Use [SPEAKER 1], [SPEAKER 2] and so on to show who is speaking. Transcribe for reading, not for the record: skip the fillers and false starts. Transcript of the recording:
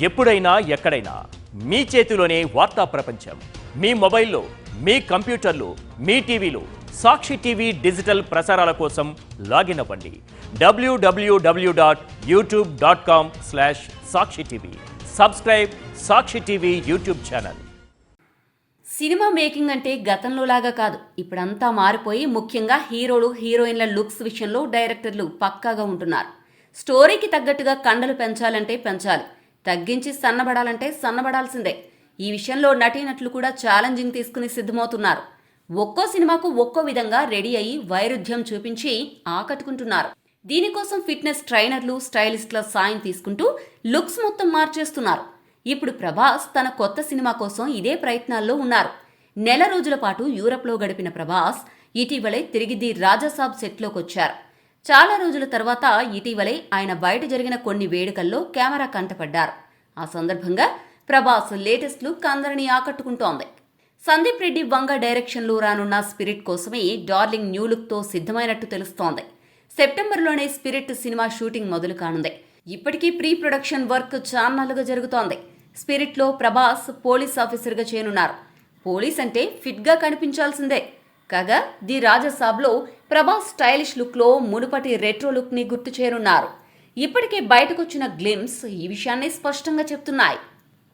[SPEAKER 1] ఎప్పుడైనా ఎక్కడైనా మీ చేతిలోనే వార్తా ప్రపంచం. మీ మొబైల్లో, మీ కంప్యూటర్లో, మీ టీవీలో సాక్షి టీవీ డిజిటల్ ప్రసారాల కోసం లాగిన్ అవ్వండి. www.youtube.com/సాక్షి TV. Subscribe Sakshi TV YouTube channel.
[SPEAKER 2] Cinema making అంటే గతంలో లాగా కాదు, ఇప్పుడంతా మారిపోయి ముఖ్యంగా హీరోలు హీరోయిన్ల లుక్స్ విషయంలో డైరెక్టర్లు పక్కాగా ఉంటున్నారు. స్టోరీకి తగ్గట్టుగా కండలు పెంచాలంటే పెంచాలి, తగ్గించి సన్నబడాలంటే సన్నబడాల్సిందే. ఈ విషయంలో నటీనటులు కూడా ఛాలెంజింగ్ తీసుకుని సిద్ధమవుతున్నారు. ఒక్కో సినిమాకు ఒక్కో విధంగా రెడీ అయ్యి వైరుధ్యం చూపించి ఆకట్టుకుంటున్నారు. దీనికోసం ఫిట్నెస్ ట్రైనర్లు, స్టైలిస్టుల సాయం తీసుకుంటూ లుక్స్ మొత్తం మార్చేస్తున్నారు. ఇప్పుడు ప్రభాస్ తన కొత్త సినిమా కోసం ఇదే ప్రయత్నాల్లో ఉన్నారు. నెల రోజుల పాటు యూరప్లో గడిపిన ప్రభాస్ ఇటీవలే తిరిగి ది రాజాసాబ్ సెట్లోకొచ్చారు. చాలా రోజుల తర్వాత ఇటీవలే ఆయన బయట జరిగిన కొన్ని వేడుకల్లో కెమెరా కంటపడ్డారు. ఆ సందర్భంగా ప్రభాస్ లేటెస్ట్ లుక్ అందరినీ ఆకట్టుకుంటోంది. సందీప్ రెడ్డి వంగ డైరెక్షన్లో రానున్న స్పిరిట్ కోసమే డార్లింగ్ న్యూ లుక్తో సిద్ధమైనట్టు తెలుస్తోంది. సెప్టెంబర్లోనే స్పిరిట్ సినిమా షూటింగ్ మొదలు కానుంది. ఇప్పటికీ ప్రీ ప్రొడక్షన్ వర్క్ చాన్నాళ్లుగా జరుగుతోంది. స్పిరిట్లో ప్రభాస్ పోలీస్ ఆఫీసర్గా చేయనున్నారు. పోలీస్ అంటే ఫిట్గా కనిపించాల్సిందే. కాగా ది రాజాసాబ్లో ప్రభాస్ స్టైలిష్ లుక్లో మునుపటి రెట్రో లుక్ని గుర్తు చేయనున్నారు. ఇప్పటికే బయటకొచ్చిన గ్లిమ్స్ ఈ విషయాన్ని స్పష్టంగా చెప్తున్నాయి.